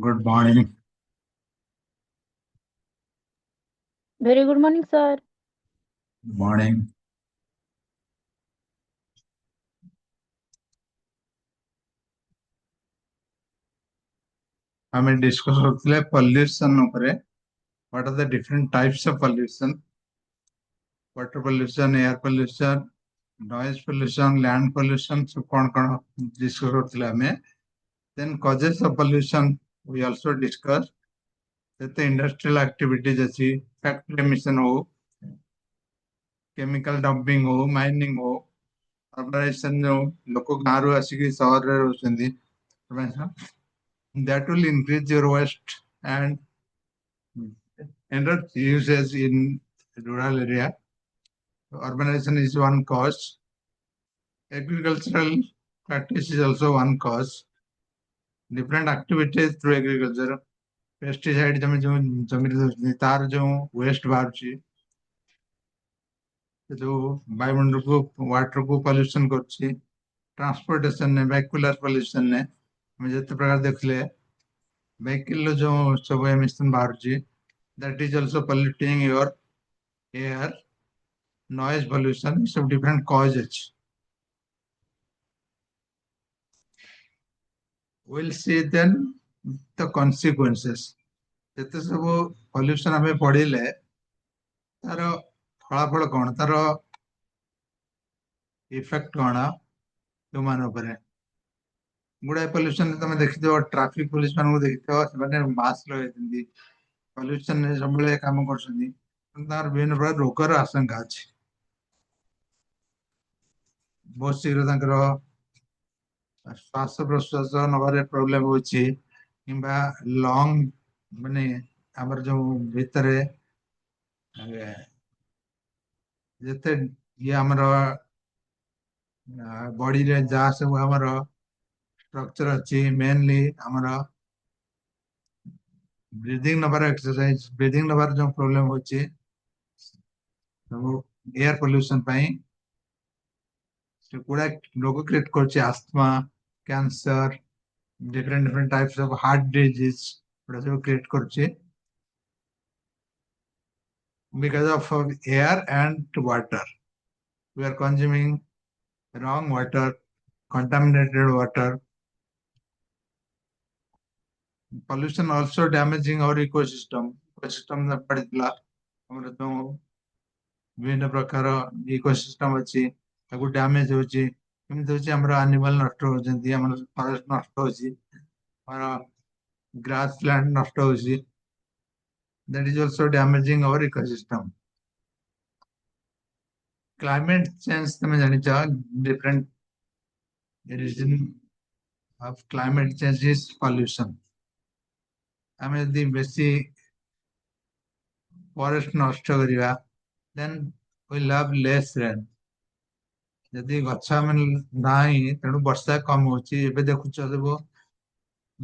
Good morning. Very good morning, sir. Good morning. ଆମେ discuss କରୁଥିଲେ pollution ଉପରେ. What are the different types of pollution? Water pollution, air pollution, noise pollution, land pollution. So कौन discuss କରୁଥିଲେ ଆମେ. Then causes of pollution we also discussed. The industrial activities ଅଛି, factory emission हो, chemical dumping हो, mining हो, urbanization जो लोग गाँव आसिक सहर रे रहउछन्ती, that will increase your waste and energy usage in rural area. Urbanization is one cause. Agricultural practice is also one cause. Different activities through agriculture. Pesticide जमी तार जो वेस्ट बाहर जो वायुमंडल को वाटर को पॉल्यूशन कर ट्रांसपोर्टेशन ने वेहिकुलर पॉल्यूशन ने हम जिते प्रकार देखले वेहिकल जो सब एमिशन बाहर that is also polluting your air, noise pollution, सब different causes. We'll see then the consequences. ଯେତେ ସବୁ ପଲ୍ୟୁସନ ଆମେ ପଢିଲେ ତାର ଫଳାଫଳ କଣ, ତାର ଇଫେକ୍ଟ କଣ ହ୍ୟୁମାନ ଉପରେ। ଗୁଡାଏ ପଲ୍ୟୁସନ ତମେ ଦେଖିଥିବ, ଟ୍ରାଫିକ ପୋଲିସ ମାନଙ୍କୁ ଦେଖିଥିବ, ସେମାନେ ମାସ୍କ ଲଗାଇଛନ୍ତି, ପଲ୍ୟୁସନ ସବୁବେଳେ କାମ କରୁଛନ୍ତି, ତାର ବିଭିନ୍ନ ପ୍ରକାର ରୋଗର ଆଶଙ୍କା ଅଛି। ବହୁତ ଶୀଘ୍ର ତାଙ୍କର ଶ୍ୱାସ ପ୍ରଶ୍ୱାସ ନବାରେ ପ୍ରୋବ୍ଲେମ ହଉଛି, କିମ୍ବା ଲଙ୍ଗ ମାନେ ଆମର ଯୋଉ ଭିତରେ ଯେତେ ଇଏ ଆମର ବଡିରେ ଯାହା ସବୁ ଆମର ଷ୍ଟ୍ରକ୍ଚର ଅଛି, ମେନଲି ଆମର ବ୍ରିଦିଂ ନବାର ଏକ୍ସରସାଇଜ, ବ୍ରିଦିଂ ନବାର ଯୋଉ ପ୍ରୋବ୍ଲେମ ହଉଛି ସବୁ ଏୟାର ପଲ୍ୟୁସନ ପାଇଁ ଗୁଡା ରୋଗ କ୍ରିଏଟ କରୁଛି। Asthma, cancer, different types of heart disease ଗୁଡା ସବୁ କ୍ରିଏଟ କରୁଛି because of air and water. We are consuming wrong water, contaminated water. Pollution also damaging our ecosystem. Ecosystem में पड़ता हमरे तो विभिन्न प्रकार इकोसिस्टम अच्छी ताकू डैमेज होची, केମିତି होची हमर एनिमल नष्ट हो जंती, हमर फॉरेस्ट नष्ट होची, हमर ग्रास लैंड नष्ट होची, that is also damaging our ecosystem. Climate change तमे जानिचा, different reason of climate change is pollution. ଆମେ ଯଦି ବେଶୀ ଫରେଷ୍ଟ ନଷ୍ଟ କରିବା, then we'll have less rain. ଯଦି ଗଛ ଆମେ ନାହିଁ ତେଣୁ ବର୍ଷା କମ ହଉଛି। ଏବେ ଦେଖୁଛ ସବୁ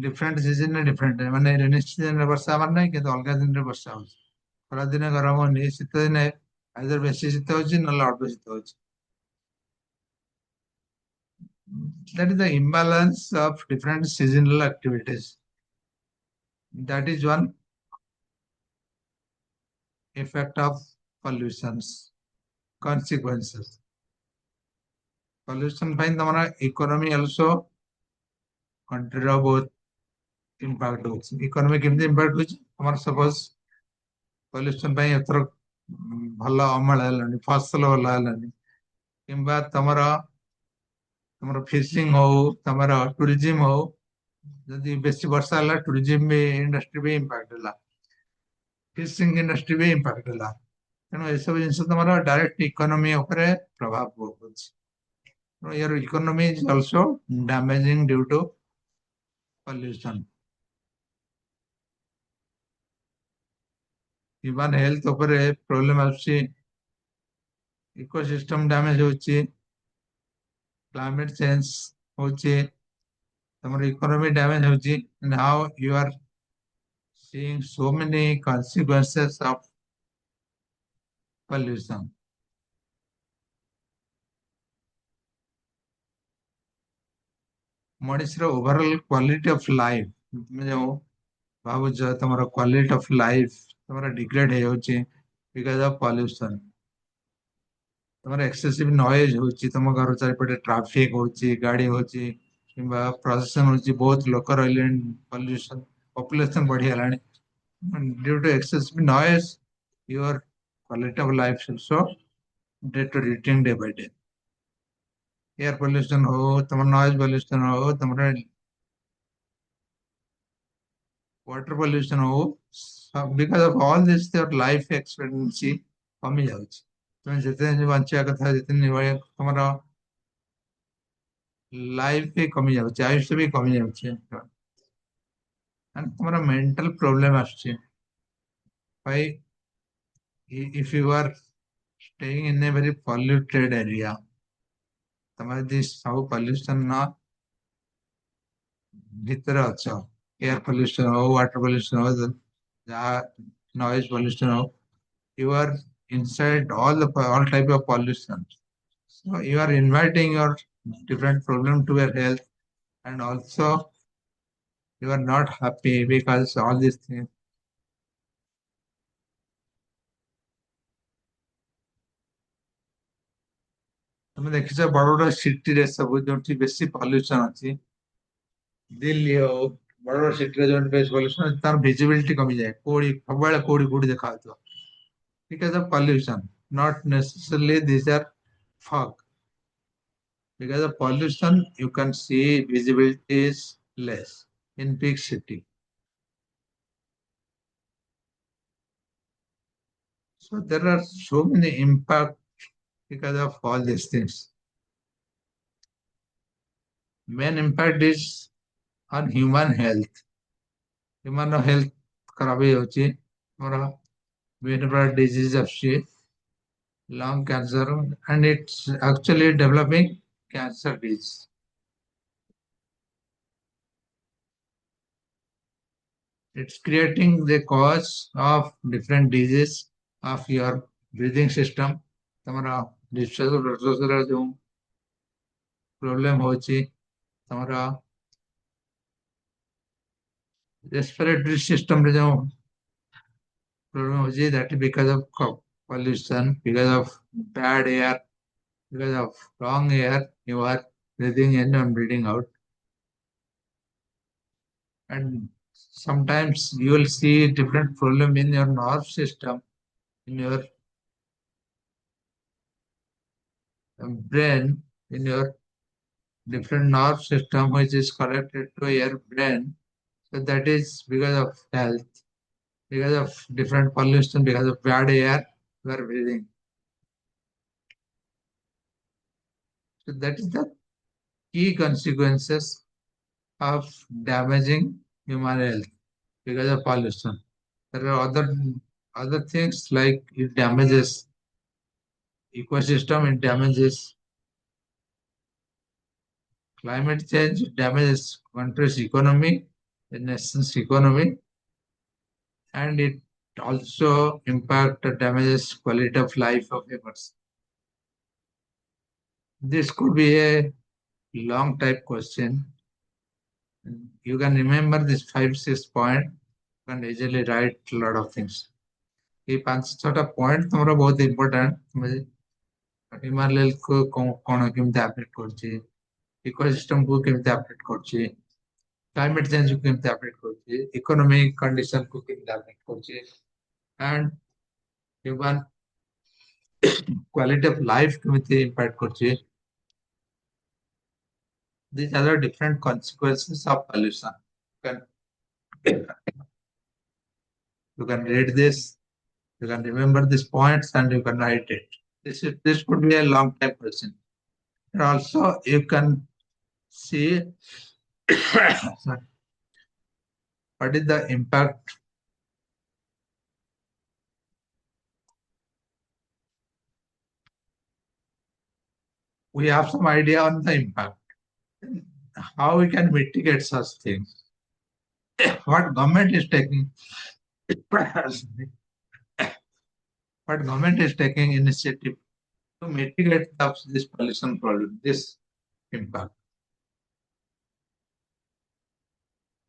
ଡିଫରେଣ୍ଟ ସିଜନରେ ଡିଫରେଣ୍ଟ, ମାନେ ରେନି ସିଜନରେ ବର୍ଷା ହବାର ନାହିଁ କିନ୍ତୁ ଅଲଗା ଦିନରେ ବର୍ଷା ହଉଛି। ଖରା ଦିନେ ଗରମ ହଉନି, ଶୀତ ଦିନେ ଆଇଦର ବେଶୀ ଶୀତ ହଉଛି ନହେଲେ ଅଳ୍ପ ଶୀତ ହଉଛି। That is the imbalance of different seasonal activities. That is one effect of pollutions. Consequences. Pollution ପାଇଁ ତମର economy also country ର ବହୁତ impact ହଉଛି। economy କେମିତି impact ହଉଛି, ତମର suppose pollution ପାଇଁ ଏଥର ଭଲ ଅମଳ ହେଲାନି, ଫସଲ ଭଲ ହେଲାନି, କିମ୍ବା ତମର ତମର ଫିସିଂ ହଉ, ତମର ଟୁରିଜିମ ହଉ, ଯଦି ବେଶୀ ବର୍ଷା ହେଲା ଟୁରିଜିମ ବି ଇଣ୍ଡଷ୍ଟ୍ରି ବି ଇମ୍ପାକ୍ଟ ହେଲା, ଫିସିଂ ଇଣ୍ଡଷ୍ଟ୍ରି ବି ଇମ୍ପାକ୍ଟ ହେଲା। ତେଣୁ ଏସବୁ ଜିନିଷ ତମର ଡାଇରେକ୍ଟ ଇକୋନୋମି ଉପରେ ପ୍ରଭାବ ପକାଉଛି। your economy is also damaging due to pollution. Human health ଉପରେ ପ୍ରୋବ୍ଲେମ ଆସୁଛି, ଇକୋସିଷ୍ଟମ ଡ୍ୟାମେଜ ହଉଛି, କ୍ଲାଇମେଟ ଚେଞ୍ଜ ହଉଛି, ତମର ଇକୋନୋମି ଡ୍ୟାମେଜ ହଉଛି, and how you are seeing so many consequences of pollution. ମଣିଷର ଓଭରଅଲ କ୍ୱାଲିଟି ଅଫ ଲାଇଫ, ଯୋଉ ଭାବୁଛ ତମର କ୍ୱାଲିଟି ଅଫ ଲାଇଫ ତମର ଡିଗ୍ରେଡ ହେଇଯାଉଛି ବିକଜ ଅଫ ପଲ୍ୟୁସନ। ତମର ଏକ୍ସେସିଭ ନଏଜ ହଉଛି, ତମ ଘର ଚାରିପଟେ ଟ୍ରାଫିକ ହଉଛି, ଗାଡି ହଉଛି କିମ୍ବା ପ୍ରଦୂଷଣ ହଉଛି, ବହୁତ ଲୋକ ରହିଲେଣି, ପଲ୍ୟୁସନ ପପୁଲେସନ ବଢିଗଲାଣି। Due to excessive noise, your quality of life is also deteriorating day by day. Air pollution हो, तमर noise pollution हो, तमर water pollution हो, because of all this, your life expectancy कमी जाଉଛି। तुम जितने जो बंचिया कथा जितने बड़े तुम्हारा लाइफ भी कमी जाଉଛି, आयुष्य भी कमी जाଉଛି। and तुम्हारा mental problem आସୁଛି। Why? If you are staying in a very polluted area, ତମେ ଯଦି ସବୁ ପଲ୍ୟୁସନ ନ ଭିତରେ ଅଛ, ଏୟାର ପଲ୍ୟୁସନ ହଉ, ୱାଟର ପଲ୍ୟୁସନ ହଉ, ଯାହା ନଏଜ ପଲ୍ୟୁସନ ହଉ, you are inside all type of pollution. So you are inviting your different problem to your health, and also you are not happy because all these things. ତମେ ଦେଖିଛ ବଡ ବଡ ସିଟିରେ ସବୁ ଯୋଉଠି ବେଶୀ ପଲ୍ୟୁସନ ଅଛି, ଦିଲ୍ଲୀ ହଉ, ବଡ ବଡ ସିଟିରେ ଯୋଉଠି ବେଶୀ ପଲ୍ୟୁସନ ଅଛି, ତାର ଭିଜିବିଲିଟି କମିଯାଏ, କୋଉଠି ସବୁବେଳେ କୋଉଠି କୋଉଠି ଦେଖାଯାଉଥିବ because of pollution. Not necessarily these are fog. Because of pollution, you can see visibility is less in big city. So there are so many impact because of all these things. Main impact is on human health. Human health खराब ही होची, और ବିଭିନ୍ନ ପ୍ରକାର disease ଆସୁଛି, lung cancer, and it's actually developing cancer disease. It's creating the cause of different disease of your breathing system. ତମର ନିଶ୍ୱାସ ପ୍ରଶ୍ୱାସର ଯୋଉ problem ହଉଛି, ତମର ରେସ୍ପିରେଟରୀ ସିଷ୍ଟମ ରେ ଯୋଉ ପ୍ରୋବ୍ଲେମ ହଉଛି, that is because of pollution, because of bad air, because of wrong air you are breathing in and breathing out. And sometimes you will see different problem in your nerve system, in your brain, in your different nerve system which is connected to your brain. So that is because of health, because of different pollution, because of bad air you are breathing. So that is the key consequences of damaging human health because of pollution. There are other things like it damages ecosystem, it damages climate change, it damages country's economy, the nation's economy, and it also impact damages quality of life of a person. This could be a long type question. You can remember this 5-6 point. You can easily write a lot of things. ये 5-6टा point तुम्हारा बहुत important. Human health को कौन केमती affect करछि, ecosystem को केमती affect करछि, क्लाइमेट चेंज को केमती अफेक्ट करछि, इकोनॉमिक कंडीशन को केमती अफेक्ट करछि, and human quality of life केमती इंपैक्ट करछि। These are the different consequences of pollution. You can read this, you can remember these points, and you can write it. This could be a long time question. And also, you can see what is the impact. We have some idea on the impact, how we can mitigate such things. What government is taking, what government is taking initiative to mitigate this pollution problem, this impact.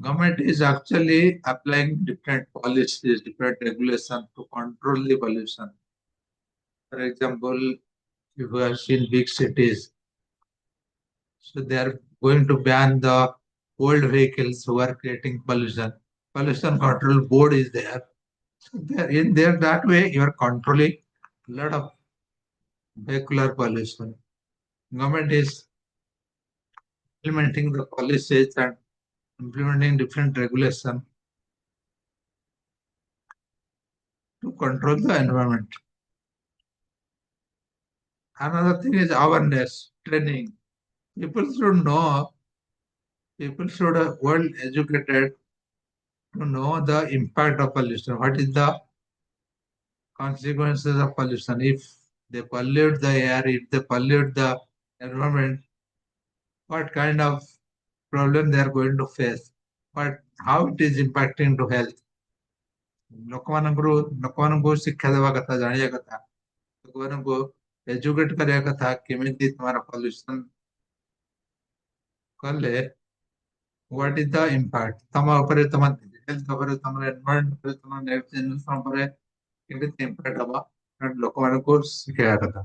Government is actually applying different policies, different regulations to control the pollution. For example, if you have seen big cities, so they are going to ban the old vehicles who are creating pollution. Pollution control board is there. So in there that way you are controlling a lot of vehicular pollution. Government is implementing the policies and implementing different regulations to control the environment. Another thing is awareness, training. People should know, people should well educated to know the impact of pollution. What is the consequences of pollution? If they pollute the air, if they pollute the environment, what kind of problem they are going to face? But how it is impacting to health? ଲୋକମାନଙ୍କୁ ଶିକ୍ଷା ଦେବା କଥା, ଜାଣିବା କଥା, ଲୋକମାନଙ୍କୁ educate କରିବା କଥା କେମିତି ତମର ପଲ୍ୟୁସନ କଲେ what is the impact ତମ ଉପରେ, ତମ health ଉପରେ, ତମର environment ଉପରେ, ତମ next generation ଉପରେ କେମିତି impact ହବ, ଲୋକମାନଙ୍କୁ ଶିଖେଇବା କଥା.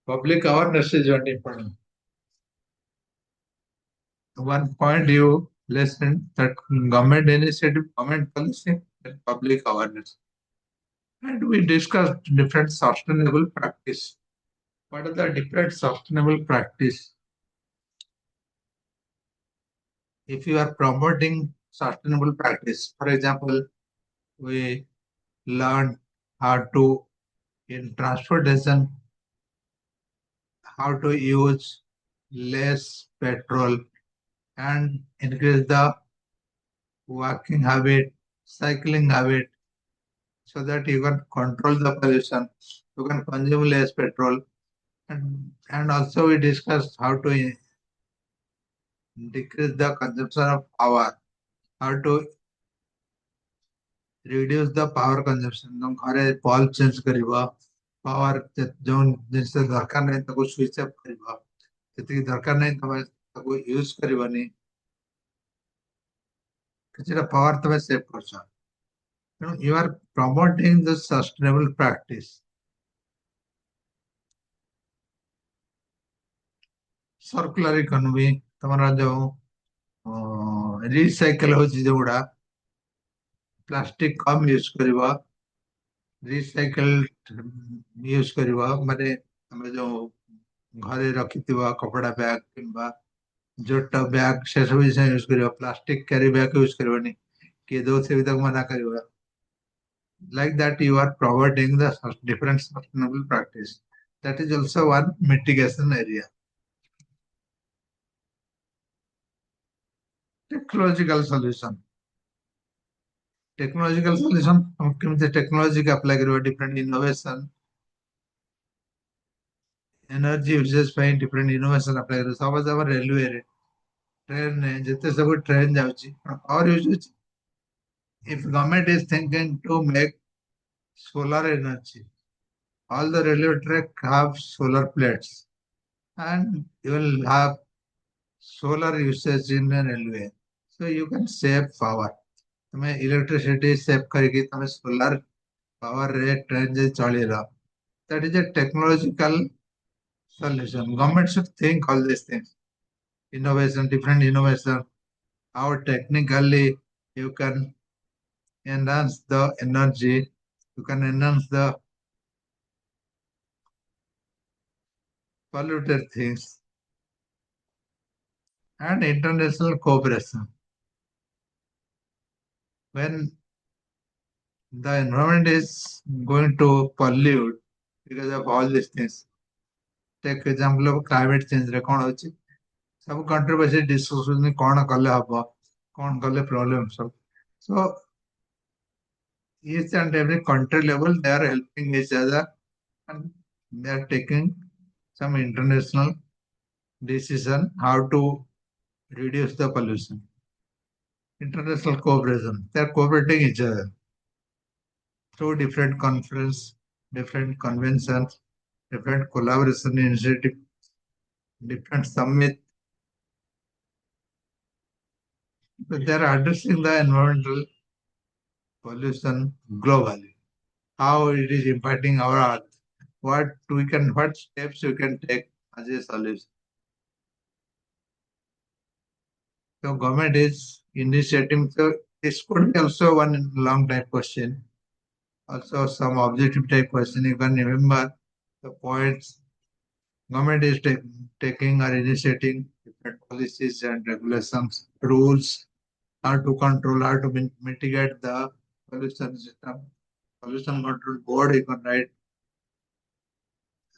Public awareness is very important. One point you listen that government initiative, government policy, and public awareness. And we discussed different sustainable practice. What are the different sustainable practice? If you are promoting sustainable practice, for example, we learn how to, in transportation, how to use less petrol and increase the walking habit, cycling habit, so that you can control the pollution, you can consume less petrol. And also we discussed how to decrease the consumption of power, how to reduce the power consumption. तुम घरे bulb change करिबा, power zone जिनसे दरकार नहीं ताको switch off करिबा, जति दरकार नहीं तमे ताको यूज करिबानी, किछटा पावर तमे सेव करछ. You are promoting the sustainable practice. Circular economy, तमरा जो रिसाइकल होची जोडा, प्लास्टिक कम यूज करिबा, रिसाइकल यूज करिबा, माने तमे जो घरे रखिथिबा कपड़ा बैग किंबा जोटा बैग से सब यूज करिबा, प्लास्टिक कैरी बैग यूज करबानी, कि दो से भी तक मना करिबा. Like that you are providing the different sustainable practice. That is also one mitigation area. Technological solution. Technological solution, the technology का apply करिबा, different innovation, energy uses ପାଇଁ different innovation apply करिबा. Suppose our railway रे train ने जते सब train जाउची और use, if government is thinking to make solar energy, all the railway track have solar plates and you will have solar usage in the railway, so you can save power. तमे electricity save करके तमे solar power रे train जे चलेला. That is a technological solution. Government should think all these things. Innovation, different innovation, how technically you can enhance the energy, you can enhance the polluted things, and international cooperation. When the environment is going to pollute because of all these things, take example of climate change रे कौन होची, सब country बसे discussion में कौन कले हबो, कौन कले प्रॉब्लम सब. So each and every country level they are helping each other and they are taking some international decision how to reduce the pollution. International cooperation, they are cooperating each other through different conference, different conventions, different collaboration initiative, different summit. But they are addressing the environmental pollution globally. How it is impacting our earth. What steps we can take as a solution. So government is initiating. So this could be also one long type question. Also some objective type question. You can remember the points. Government is taking or initiating different policies and regulations, rules, how to control, how to mitigate the pollution system. Pollution control board, you can write.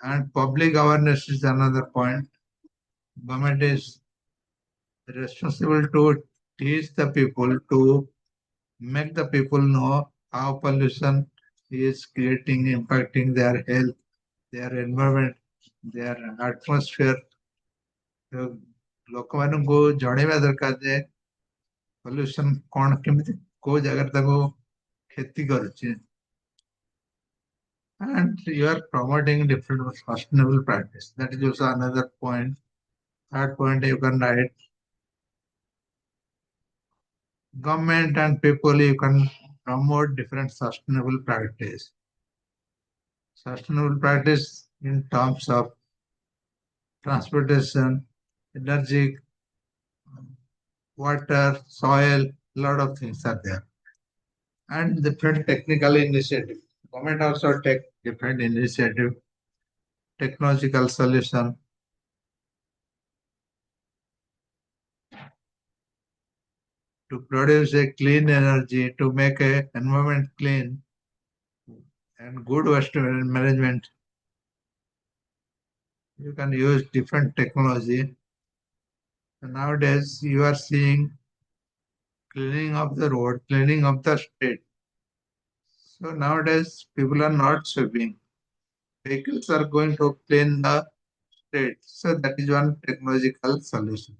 And public awareness is another point. Government is responsible to teach the people, to make the people know how pollution is creating, impacting their health, their environment, their atmosphere. ତ ଲୋକମାନଙ୍କୁ ଜଣେଇବା ଦରକାର ଯେ pollution କଣ କେମିତି କୋଉ ଜାଗାରେ ତାକୁ କ୍ଷତି କରୁଛି. And you are promoting different sustainable practice. That is also another point. Third point you can write. Government and people, you can promote different sustainable practice. Sustainable practice in terms of transportation, energy, water, soil, lot of things are there. And different technical initiative. Government also take different initiative, technological solution. To produce a clean energy, to make a environment clean and good waste management. You can use different technology. And nowadays you are seeing cleaning of the road, cleaning of the street. So nowadays people are not sweeping. Vehicles are going to clean the street. So that is one technological solution.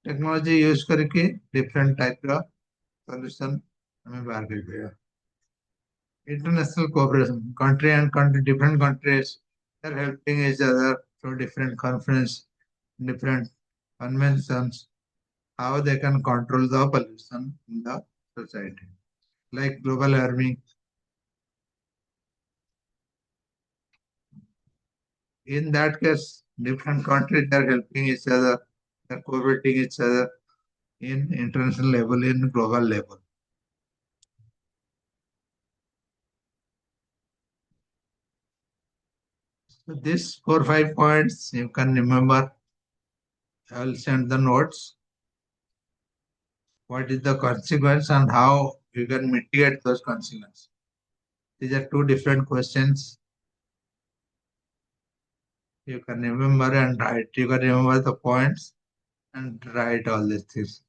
Technology use करके different type का solution हमें बाहर कर दिया. International cooperation, country and country, different countries are helping each other through different conference, different conventions, how they can control the pollution in the society, like global warming. In that case, different countries are helping each other, are cooperating each other in international level, in global level. So these 4 5 points you can remember. I will send the notes. What is the consequence and how you can mitigate those consequences? These are two different questions. You can remember and write. You can remember the points and write all these things.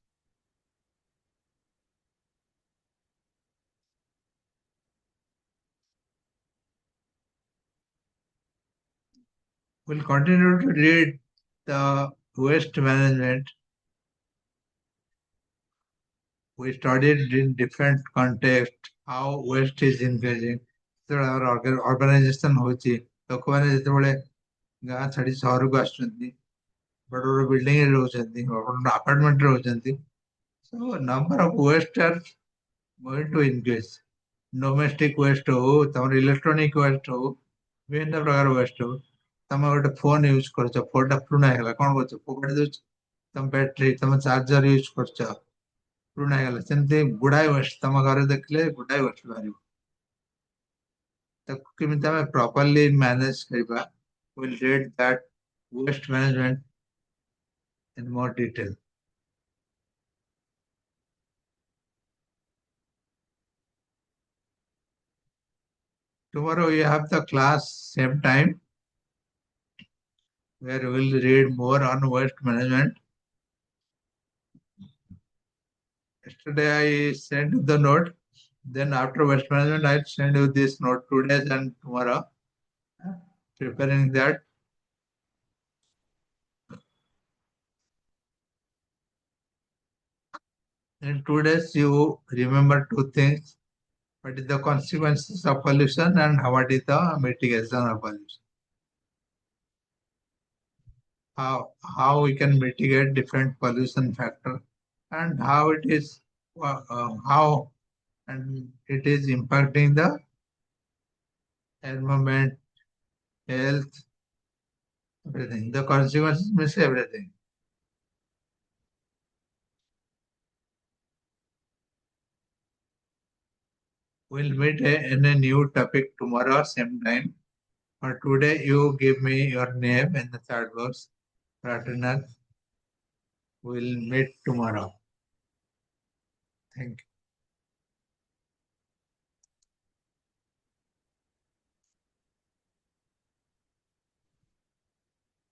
We'll continue to read the waste management. We studied in different context how waste is increasing. Our urbanization होची ଲୋକମାନେ ଯେତେବେଳେ ଗାଁ ଛାଡି ସହରକୁ ଆସୁଛନ୍ତି ବଡ ବଡ building ରେ ରହୁଛନ୍ତି ବଡ ଆପାର୍ଟମେଣ୍ଟ ରେ ରହୁଛନ୍ତି. So number of waste are going to increase. Domestic waste हो ତମର ଇଲେକ୍ଟ୍ରୋନିକ waste हो ବିଭିନ୍ନ ପ୍ରକାର waste हो ତମେ ଗୋଟେ ଫୋନ ୟୁଜ କରୁଛ ଫୋନ ଟା ପୁରୁଣା ହେଇଗଲା କଣ କରୁଛ ଫୋପାଡ଼ି ଦଉଛ. ତମ ବ୍ୟାଟେରୀ ତମ ଚାର୍ଜର ୟୁଜ କରୁଛ ପୁରୁଣା ହେଇଗଲା ସେମିତି ଗୁଡାଏ ୱେଷ୍ଟ ତମ ଘରେ ଦେଖିଲେ ଗୁଡାଏ ୱେଷ୍ଟ ବାହାରିବ. ତାକୁ କେମିତି ଆମେ ପ୍ରପରଲି ମ୍ୟାନେଜ କରିବା. We'll read that waste management in more detail. Tomorrow we have the class same time where we will read more on waste management. Yesterday I sent the note. Then after waste management, I'll send you this note today and tomorrow. Preparing that. In 2 days, you remember two things. What is the consequences of pollution and what is the mitigation of pollution? How we can mitigate different pollution factor and how it is how and it is impacting the environment, health, everything. The consequences means everything. We'll meet in a new topic tomorrow, same time. But today you give me your name in the third box. Pratinath. We'll meet tomorrow. Thank you.